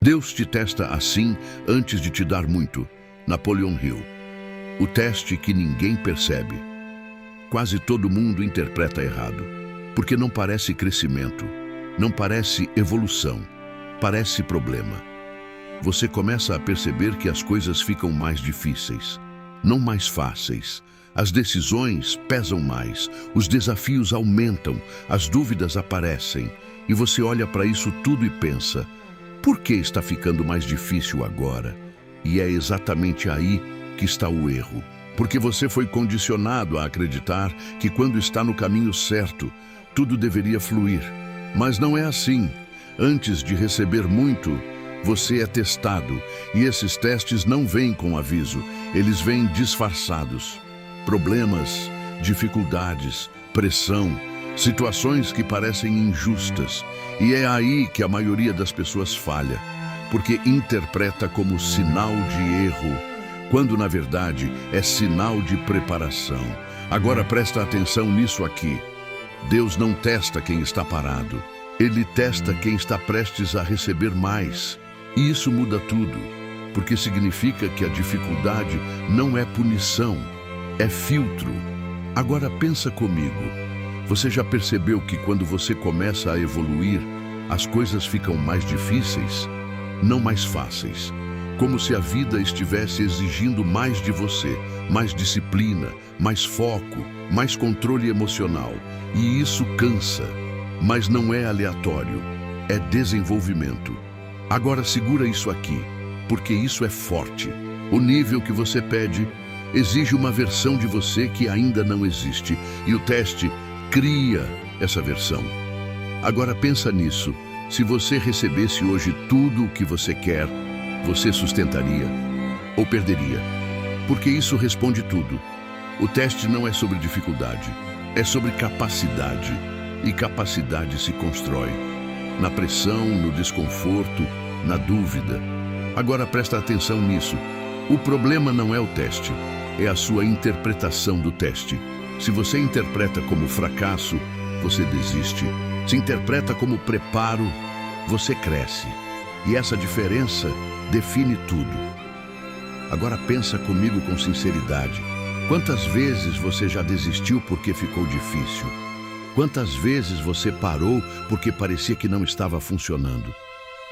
Deus te testa assim antes de te dar muito. Napoleon Hill. O teste que ninguém percebe. Quase todo mundo interpreta errado, porque não parece crescimento, não parece evolução, parece problema. Você começa a perceber que as coisas ficam mais difíceis, não mais fáceis. As decisões pesam mais, os desafios aumentam, as dúvidas aparecem, e você olha para isso tudo e pensa: por que está ficando mais difícil agora? E é exatamente aí que está o erro. Porque você foi condicionado a acreditar que quando está no caminho certo, tudo deveria fluir. Mas não é assim. Antes de receber muito, você é testado. E esses testes não vêm com aviso, eles vêm disfarçados. Problemas, dificuldades, pressão, situações que parecem injustas. E é aí que a maioria das pessoas falha, porque interpreta como sinal de erro, quando na verdade é sinal de preparação. Agora presta atenção nisso aqui. Deus não testa quem está parado, Ele testa quem está prestes a receber mais. E isso muda tudo, porque significa que a dificuldade não é punição, é filtro. Agora pensa comigo. Você já percebeu que quando você começa a evoluir, as coisas ficam mais difíceis? Não mais fáceis. Como se a vida estivesse exigindo mais de você, mais disciplina, mais foco, mais controle emocional. E isso cansa, mas não é aleatório, é desenvolvimento. Agora segura isso aqui, porque isso é forte. O nível que você pede exige uma versão de você que ainda não existe, e o teste cria essa versão. Agora pensa nisso. Se você recebesse hoje tudo o que você quer, você sustentaria ou perderia? Porque isso responde tudo. O teste não é sobre dificuldade, é sobre capacidade. E capacidade se constrói na pressão, no desconforto, na dúvida. Agora presta atenção nisso. O problema não é o teste, é a sua interpretação do teste. Se você interpreta como fracasso, você desiste. Se interpreta como preparo, você cresce. E essa diferença define tudo. Agora pensa comigo com sinceridade. Quantas vezes você já desistiu porque ficou difícil? Quantas vezes você parou porque parecia que não estava funcionando?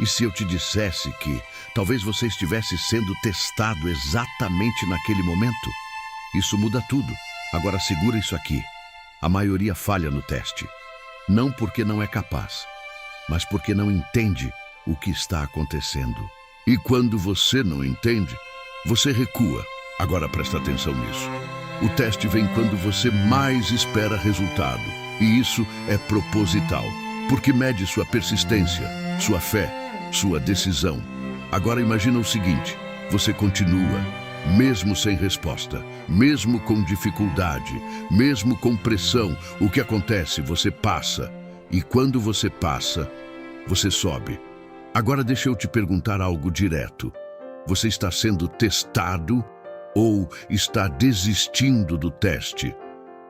E se eu te dissesse que talvez você estivesse sendo testado exatamente naquele momento? Isso muda tudo. Agora segura isso aqui. A maioria falha no teste. Não porque não é capaz, mas porque não entende o que está acontecendo. E quando você não entende, você recua. Agora presta atenção nisso. O teste vem quando você mais espera resultado. E isso é proposital, porque mede sua persistência, sua fé, sua decisão. Agora imagina o seguinte: você continua, mesmo sem resposta, mesmo com dificuldade, mesmo com pressão. O que acontece? Você passa. E quando você passa, você sobe. Agora deixa eu te perguntar algo direto. Você está sendo testado ou está desistindo do teste?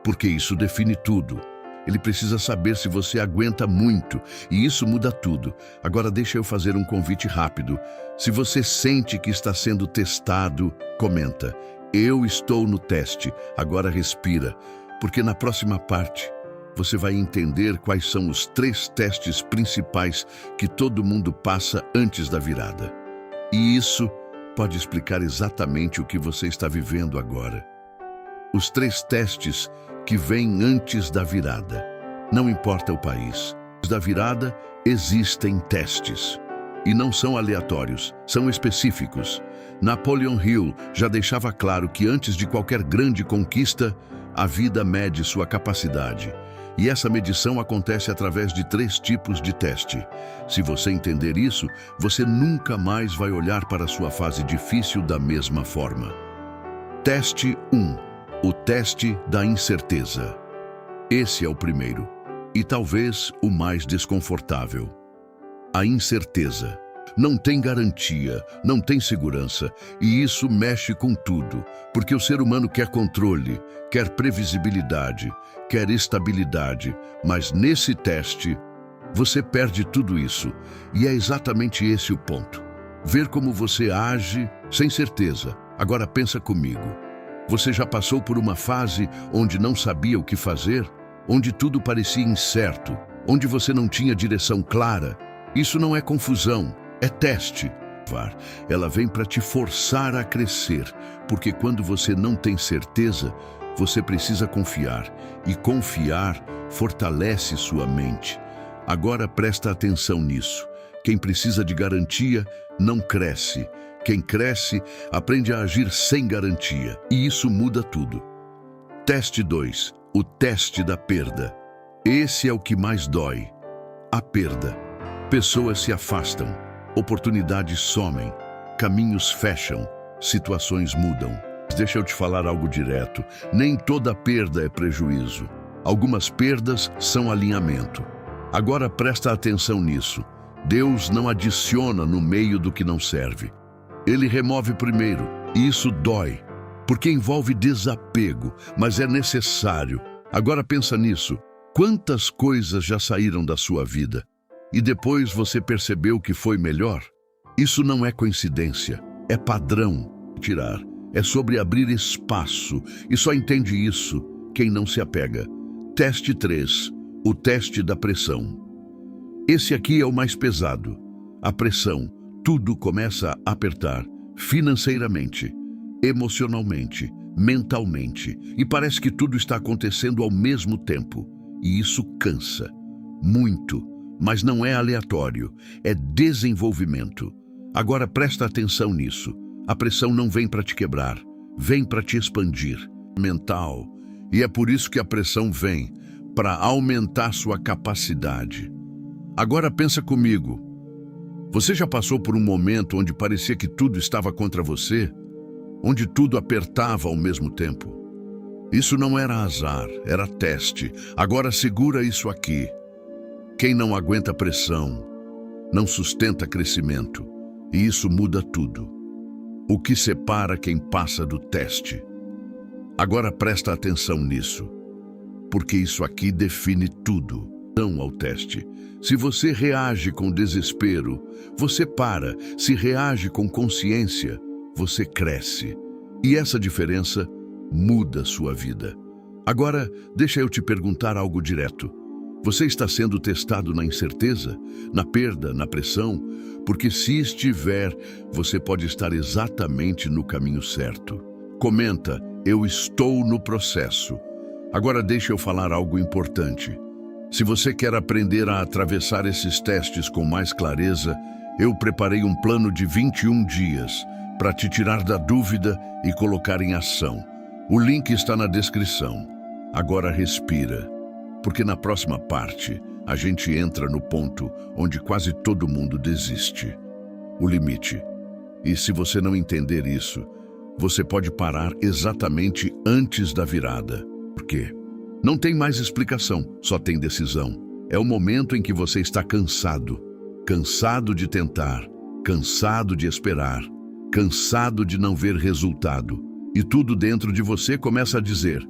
Porque isso define tudo. Ele precisa saber se você aguenta muito, e isso muda tudo. Agora deixa eu fazer um convite rápido. Se você sente que está sendo testado, comenta: eu estou no teste. Agora respira, porque na próxima parte você vai entender quais são os 3 testes principais que todo mundo passa antes da virada. E isso pode explicar exatamente o que você está vivendo agora. Os 3 testes que vêm antes da virada. Não importa o país. Antes da virada, existem testes. E não são aleatórios, são específicos. Napoleon Hill já deixava claro que antes de qualquer grande conquista, a vida mede sua capacidade. E essa medição acontece através de 3 tipos de teste. Se você entender isso, você nunca mais vai olhar para a sua fase difícil da mesma forma. Teste 1. O teste da incerteza. Esse é o primeiro, e talvez o mais desconfortável. A incerteza. Não tem garantia, não tem segurança, e isso mexe com tudo, porque o ser humano quer controle, quer previsibilidade, quer estabilidade, mas nesse teste, você perde tudo isso, e é exatamente esse o ponto. ver como você age sem certeza. Agora pensa comigo. Você já passou por uma fase onde não sabia o que fazer? Onde tudo parecia incerto? Onde você não tinha direção clara? Isso não é confusão, é teste. Ela vem para te forçar a crescer, porque quando você não tem certeza, você precisa confiar, e confiar fortalece sua mente. Agora presta atenção nisso. Quem precisa de garantia não cresce. Quem cresce aprende a agir sem garantia, e isso muda tudo. Teste 2. O teste da perda. Esse é o que mais dói. A perda. Pessoas se afastam, oportunidades somem, caminhos fecham, situações mudam. Deixa eu te falar algo direto. Nem toda perda é prejuízo. Algumas perdas são alinhamento. Agora presta atenção nisso. Deus não adiciona no meio do que não serve. Ele remove primeiro, e isso dói, porque envolve desapego, mas é necessário. Agora pensa nisso. Quantas coisas já saíram da sua vida e depois você percebeu que foi melhor? Isso não é coincidência, é padrão. Tirar é sobre abrir espaço, e só entende isso quem não se apega. Teste 3. O teste da pressão. Esse aqui é o mais pesado. A pressão. Tudo começa a apertar, financeiramente, emocionalmente, mentalmente, e parece que tudo está acontecendo ao mesmo tempo. E isso cansa. Muito. Mas não é aleatório, é desenvolvimento. Agora presta atenção nisso. A pressão não vem para te quebrar, vem para te expandir. Mental. E é por isso que a pressão vem, para aumentar sua capacidade. Agora pensa comigo. Você já passou por um momento onde parecia que tudo estava contra você? Onde tudo apertava ao mesmo tempo? Isso não era azar, era teste. Agora segura isso aqui. Quem não aguenta pressão, não sustenta crescimento. E isso muda tudo. O que separa quem passa do teste? Agora presta atenção nisso, porque isso aqui define tudo. Não ao teste. Se você reage com desespero, você para. Se reage com consciência, você cresce. E essa diferença muda sua vida. Agora, deixa eu te perguntar algo direto. Você está sendo testado na incerteza, na perda, na pressão? Porque se estiver, você pode estar exatamente no caminho certo. Comenta, eu estou no processo. Agora deixa eu falar algo importante. Se você quer aprender a atravessar esses testes com mais clareza, eu preparei um plano de 21 dias para te tirar da dúvida e colocar em ação. O link está na descrição. Agora respira, porque na próxima parte a gente entra no ponto onde quase todo mundo desiste. O limite. E se você não entender isso, você pode parar exatamente antes da virada. Por quê? Não tem mais explicação, só tem decisão. É o momento em que você está cansado. Cansado de tentar, cansado de esperar, cansado de não ver resultado. E tudo dentro de você começa a dizer,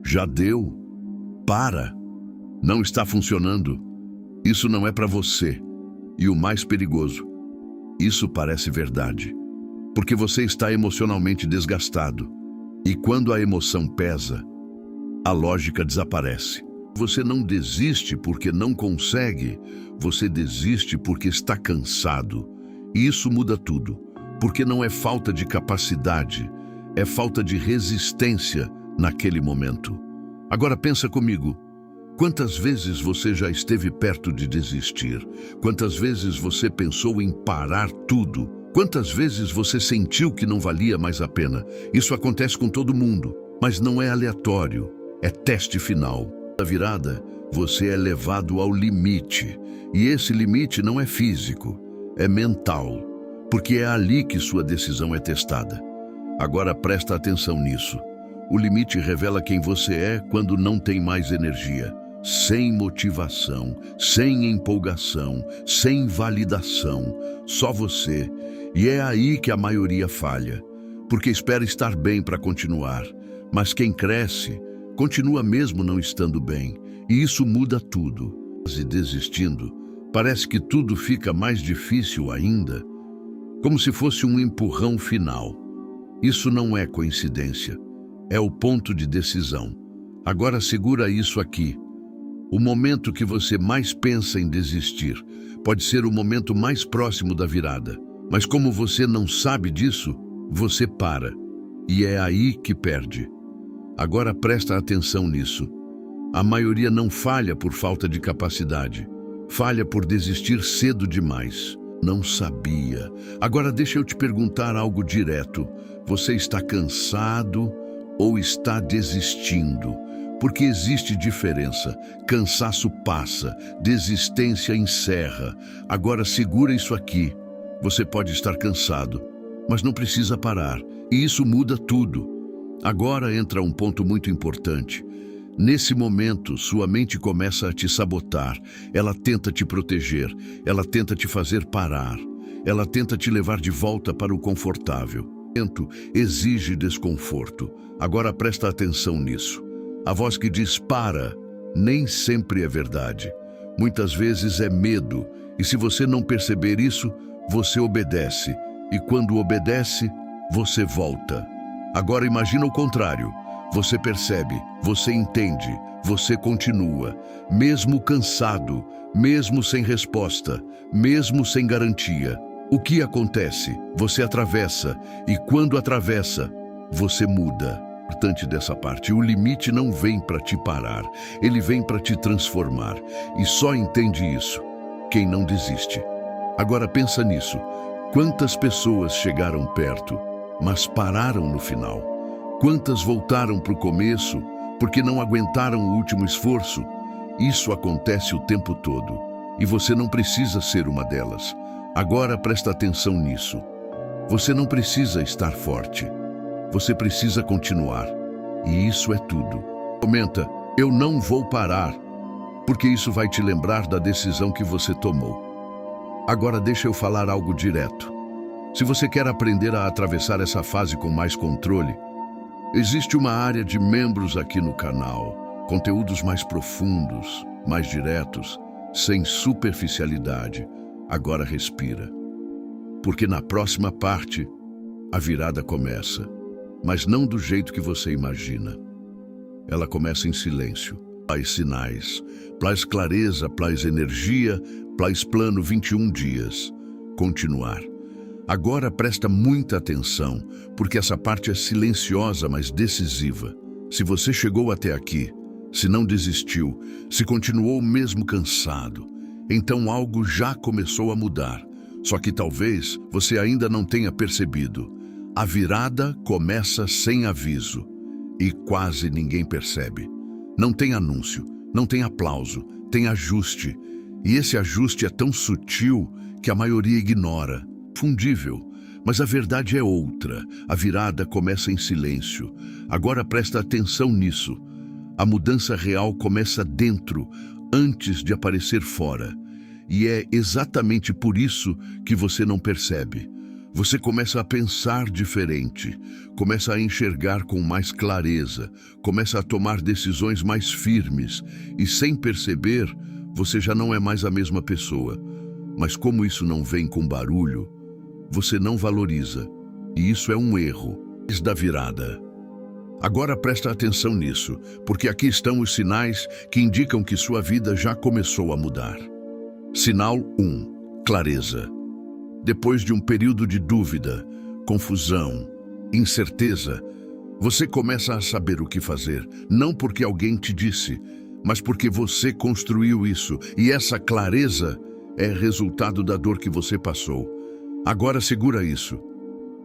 já deu, para, não está funcionando, isso não é para você. E o mais perigoso, isso parece verdade, porque você está emocionalmente desgastado. E quando a emoção pesa, a lógica desaparece. Você não desiste porque não consegue, você desiste porque está cansado. E isso muda tudo, porque não é falta de capacidade, é falta de resistência naquele momento. Agora pensa comigo, quantas vezes você já esteve perto de desistir? Quantas vezes você pensou em parar tudo? Quantas vezes você sentiu que não valia mais a pena? Isso acontece com todo mundo, mas não é aleatório. É teste final. Na virada, você é levado ao limite. E esse limite não é físico, é mental. Porque é ali que sua decisão é testada. Agora presta atenção nisso. O limite revela quem você é quando não tem mais energia. Sem motivação, sem empolgação, sem validação. Só você. E é aí que a maioria falha. Porque espera estar bem para continuar. Mas quem cresce continua mesmo não estando bem, e isso muda tudo. E desistindo, parece que tudo fica mais difícil ainda. como se fosse um empurrão final. Isso não é coincidência, é o ponto de decisão. Agora segura isso aqui. O momento que você mais pensa em desistir pode ser o momento mais próximo da virada. Mas como você não sabe disso, você para. E é aí que perde. Agora presta atenção nisso. A maioria não falha por falta de capacidade. Falha por desistir cedo demais. Não sabia. Agora deixa eu te perguntar algo direto. Você está cansado ou está desistindo? Porque existe diferença. Cansaço passa, desistência encerra. Agora segura isso aqui. Você pode estar cansado, mas não precisa parar. E isso muda tudo. Agora entra um ponto muito importante. Nesse momento, sua mente começa a te sabotar. Ela tenta te proteger. Ela tenta te fazer parar. Ela tenta te levar de volta para o confortável. Exige desconforto. Agora presta atenção nisso. A voz que diz para, nem sempre é verdade. Muitas vezes é medo, e se você não perceber isso, você obedece. E quando obedece, você volta. Agora imagina o contrário. Você percebe, você entende, você continua. Mesmo cansado, mesmo sem resposta, mesmo sem garantia. O que acontece? Você atravessa, e quando atravessa, você muda. Importante dessa parte, o limite não vem para te parar, ele vem para te transformar. E só entende isso quem não desiste. Agora pensa nisso. Quantas pessoas chegaram perto, mas pararam no final? Quantas voltaram para o começo porque não aguentaram o último esforço? Isso acontece o tempo todo. E você não precisa ser uma delas. Agora presta atenção nisso. Você não precisa estar forte. Você precisa continuar. E isso é tudo. Comenta, eu não vou parar, porque isso vai te lembrar da decisão que você tomou. Agora deixa eu falar algo direto. Se você quer aprender a atravessar essa fase com mais controle, existe uma área de membros aqui no canal. Conteúdos mais profundos, mais diretos, sem superficialidade. Agora respira. Porque na próxima parte, a virada começa. Mas não do jeito que você imagina. Ela começa em silêncio. Plais sinais, plais clareza, plais energia, plais plano 21 dias. Continuar. Agora presta muita atenção, porque essa parte é silenciosa, mas decisiva. Se você chegou até aqui, se não desistiu, se continuou mesmo cansado, então algo já começou a mudar. Só que talvez você ainda não tenha percebido. A virada começa sem aviso e quase ninguém percebe. Não tem anúncio, não tem aplauso, tem ajuste. E esse ajuste é tão sutil que a maioria ignora. Fundível, mas a verdade é outra. A virada começa em silêncio. Agora presta atenção nisso. A mudança real começa dentro, antes de aparecer fora. E é exatamente por isso que você não percebe. Você começa a pensar diferente, começa a enxergar com mais clareza, começa a tomar decisões mais firmes e, sem perceber, você já não é mais a mesma pessoa. Mas como isso não vem com barulho, você não valoriza. E isso é um erro. Da virada. Agora presta atenção nisso, porque aqui estão os sinais que indicam que sua vida já começou a mudar. Sinal 1. Clareza. Depois de um período de dúvida, confusão, incerteza, você começa a saber o que fazer, não porque alguém te disse, mas porque você construiu isso, e essa clareza é resultado da dor que você passou. Agora segura isso.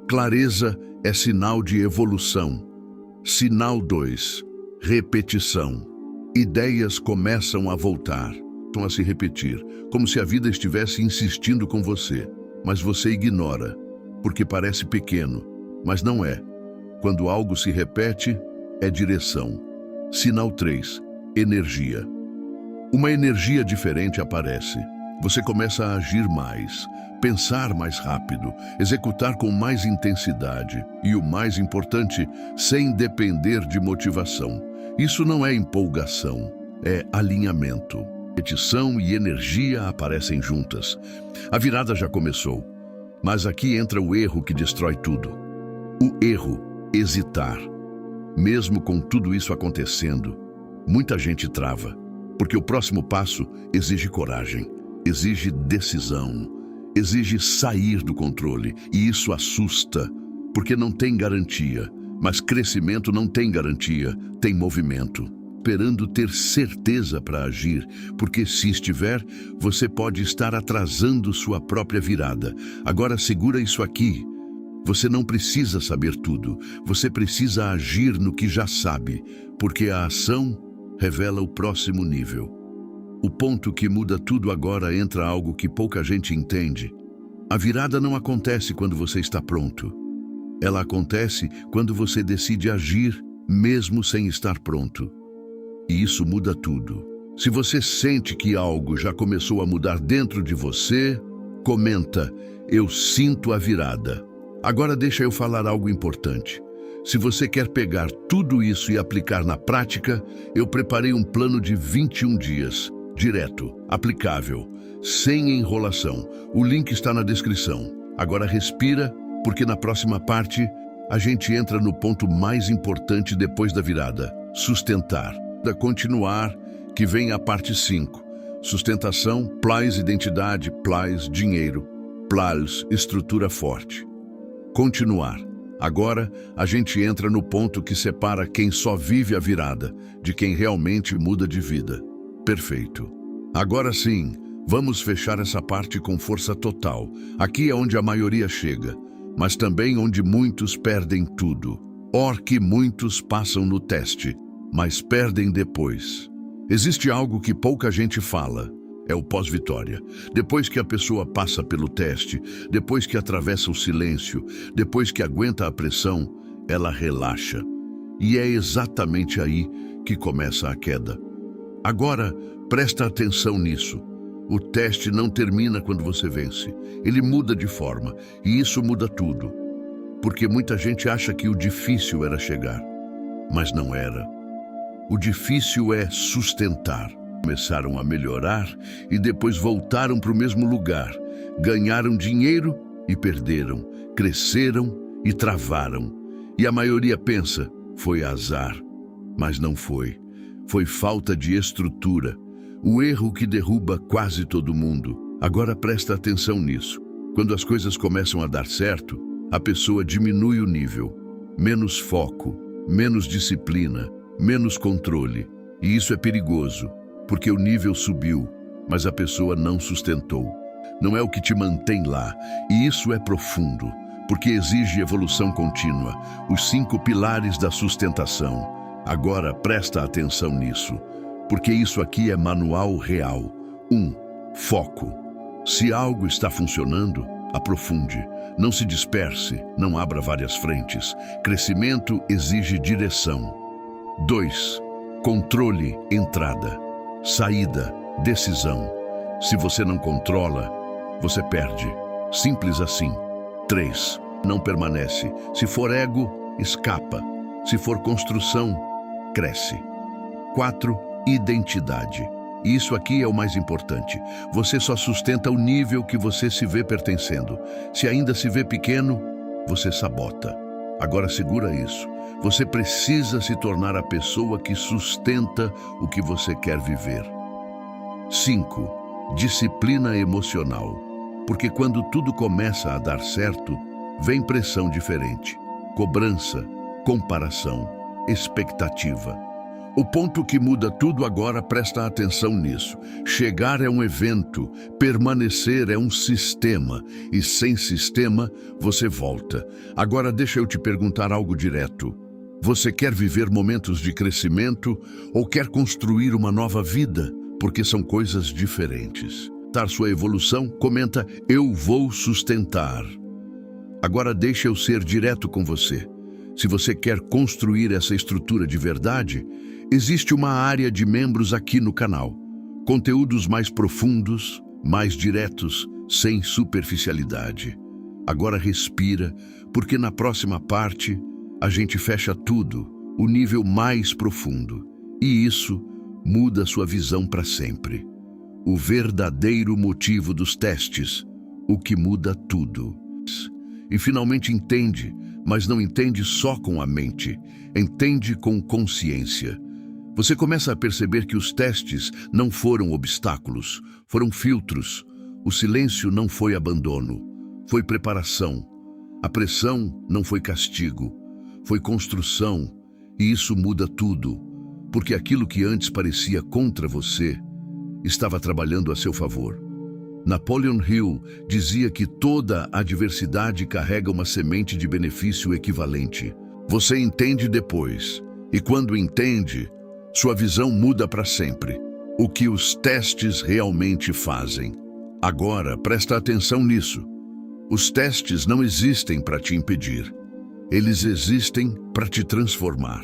Clareza é sinal de evolução. Sinal 2. Repetição. Ideias começam a voltar, a se repetir, como se a vida estivesse insistindo com você. Mas você ignora, porque parece pequeno, mas não é. Quando algo se repete, é direção. Sinal 3. Energia. Uma energia diferente aparece. Você começa a agir mais, pensar mais rápido, executar com mais intensidade e, o mais importante, sem depender de motivação. Isso não é empolgação, é alinhamento. Repetição e energia aparecem juntas. A virada já começou. Mas aqui entra o erro que destrói tudo. O erro, hesitar. Mesmo com tudo isso acontecendo, muita gente trava, porque o próximo passo exige coragem, exige decisão, exige sair do controle, e isso assusta, porque não tem garantia. Mas crescimento não tem garantia, tem movimento. Esperando ter certeza para agir, porque se estiver, você pode estar atrasando sua própria virada. Agora segura isso aqui. Você não precisa saber tudo, você precisa agir no que já sabe, porque a ação revela o próximo nível. O ponto que muda tudo agora entra algo que pouca gente entende. A virada não acontece quando você está pronto. Ela acontece quando você decide agir, mesmo sem estar pronto. E isso muda tudo. Se você sente que algo já começou a mudar dentro de você, comenta: eu sinto a virada. Agora deixa eu falar algo importante. Se você quer pegar tudo isso e aplicar na prática, eu preparei um plano de 21 dias, direto, aplicável, sem enrolação. O link está na descrição. Agora respira, porque na próxima parte, a gente entra no ponto mais importante depois da virada: sustentar. Da continuar, que vem a parte 5. Sustentação, plus identidade, plus dinheiro, plus estrutura forte. Continuar. Agora, a gente entra no ponto que separa quem só vive a virada de quem realmente muda de vida. Perfeito. Agora sim, vamos fechar essa parte com força total. Aqui é onde a maioria chega, mas também onde muitos perdem tudo. Que muitos passam no teste, mas perdem depois. Existe algo que pouca gente fala, é o pós-vitória. Depois que a pessoa passa pelo teste, depois que atravessa o silêncio, depois que aguenta a pressão, ela relaxa. E é exatamente aí que começa a queda. Agora, presta atenção nisso. O teste não termina quando você vence. Ele muda de forma, e isso muda tudo. Porque muita gente acha que o difícil era chegar, mas não era. O difícil é sustentar. Começaram a melhorar e depois voltaram para o mesmo lugar. Ganharam dinheiro e perderam. Cresceram e travaram. E a maioria pensa, foi azar. Mas não foi. Foi falta de estrutura. O erro que derruba quase todo mundo. Agora presta atenção nisso. Quando as coisas começam a dar certo, a pessoa diminui o nível. Menos foco, menos disciplina, menos controle. E isso é perigoso, porque o nível subiu, mas a pessoa não sustentou. Não é o que te mantém lá, e isso é profundo, porque exige evolução contínua, os 5 pilares da sustentação. Agora presta atenção nisso, porque isso aqui é manual real. 1. Foco. Se algo está funcionando, aprofunde. Não se disperse, não abra várias frentes. Crescimento exige direção. 2. Controle, entrada, saída, decisão. Se você não controla, você perde. Simples assim. 3. Não permanece. Se for ego, escapa. Se for construção, cresce. 4. Identidade. Isso aqui é o mais importante. Você só sustenta o nível que você se vê pertencendo. Se ainda se vê pequeno, você sabota. Agora segura isso. Você precisa se tornar a pessoa que sustenta o que você quer viver. 5. Disciplina emocional. Porque quando tudo começa a dar certo, vem pressão diferente. Cobrança, comparação, expectativa. O ponto que muda tudo agora, presta atenção nisso. Chegar é um evento, permanecer é um sistema, e sem sistema, você volta. Agora deixa eu te perguntar algo direto. Você quer viver momentos de crescimento ou quer construir uma nova vida? Porque são coisas diferentes. Dar sua evolução, comenta, eu vou sustentar. Agora deixa eu ser direto com você. Se você quer construir essa estrutura de verdade, existe uma área de membros aqui no canal. Conteúdos mais profundos, mais diretos, sem superficialidade. Agora respira, porque na próxima parte a gente fecha tudo, o nível mais profundo. E isso muda sua visão para sempre. O verdadeiro motivo dos testes, o que muda tudo. e finalmente entende, mas não entende só com a mente, entende com consciência. Você começa a perceber que os testes não foram obstáculos, foram filtros. O silêncio não foi abandono, foi preparação. A pressão não foi castigo, foi construção, e isso muda tudo, porque aquilo que antes parecia contra você estava trabalhando a seu favor. Napoleon Hill dizia que toda adversidade carrega uma semente de benefício equivalente. Você entende depois, e quando entende, sua visão muda para sempre. O que os testes realmente fazem. Agora, presta atenção nisso. Os testes não existem para te impedir. Eles existem para te transformar.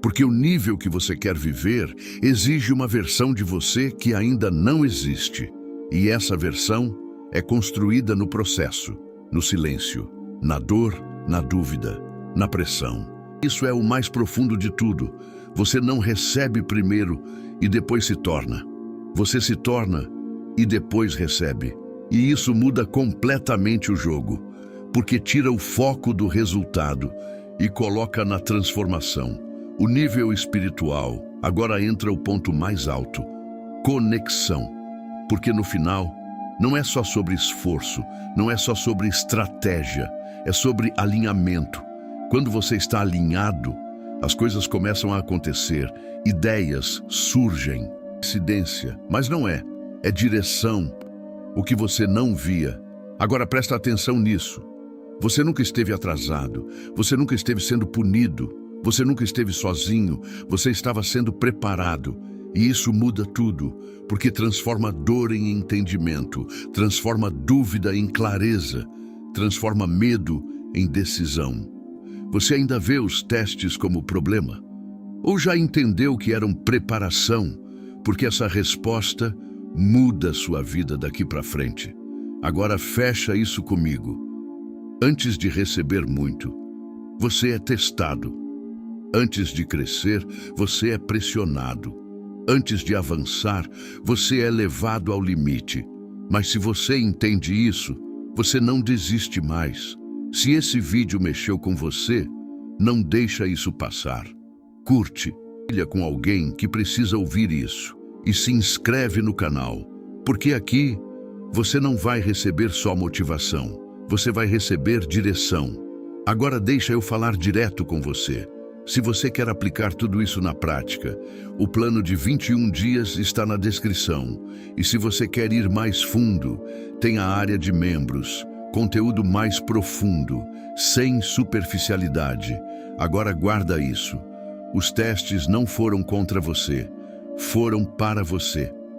Porque o nível que você quer viver exige uma versão de você que ainda não existe. E essa versão é construída no processo, no silêncio, na dor, na dúvida, na pressão. Isso é o mais profundo de tudo. Você não recebe primeiro e depois se torna. Você se torna e depois recebe. E isso muda completamente o jogo, porque tira o foco do resultado e coloca na transformação. O nível espiritual, agora entra o ponto mais alto: conexão. Porque no final, não é só sobre esforço, não é só sobre estratégia, é sobre alinhamento. Quando você está alinhado, as coisas começam a acontecer, ideias surgem, coincidência, mas não é, é direção, o que você não via. Agora presta atenção nisso. Você nunca esteve atrasado, você nunca esteve sendo punido, você nunca esteve sozinho, você estava sendo preparado. E isso muda tudo, porque transforma dor em entendimento, transforma dúvida em clareza, transforma medo em decisão. Você ainda vê os testes como problema? Ou já entendeu que eram preparação, porque essa resposta muda sua vida daqui para frente? Agora fecha isso comigo. Antes de receber muito, você é testado. Antes de crescer, você é pressionado. Antes de avançar, você é levado ao limite. Mas se você entende isso, você não desiste mais. Se esse vídeo mexeu com você, não deixa isso passar. Curte, compartilha com alguém que precisa ouvir isso. E se inscreve no canal, porque aqui você não vai receber só motivação, você vai receber direção. Agora deixa eu falar direto com você. Se você quer aplicar tudo isso na prática, o plano de 21 dias está na descrição. E se você quer ir mais fundo, tem a área de membros, conteúdo mais profundo, sem superficialidade. Agora guarda isso. Os testes não foram contra você, foram para você.